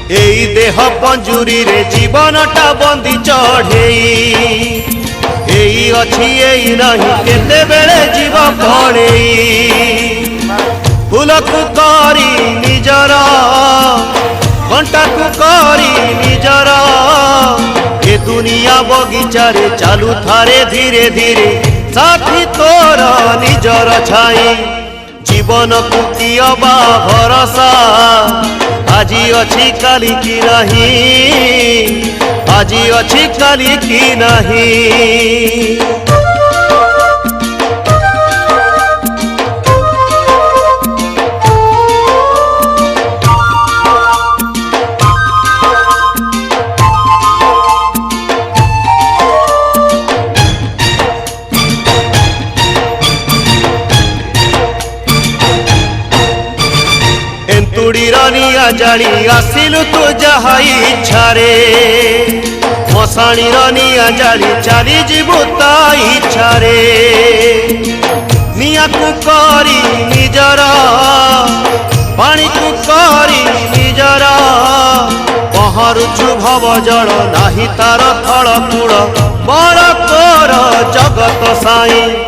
एई देह पंजुरी रे जीवनटा बंदी चढ़ेई एई अछि एई नहीं केते बेले जीव पड़ेई फूल को करी निजर घंटा को करी निजर ए दुनिया बगीचा रे चालू थारे धीरे धीरे साथी तोर निजर छाई जीवन को कियबा भरोसा आजी अछि काली की नहीं आजी अछि काली की नहीं। एंतुड़ी रनिया जाली आसिलु तू जहा इच्छा रे मशाणी रनिया जाली चली जीवु ता इच्छा रे निया को करी निजर पानी को करी निजर पहरुछु भव जल नाही तार थल कूड़ बड़ तोर जगत साई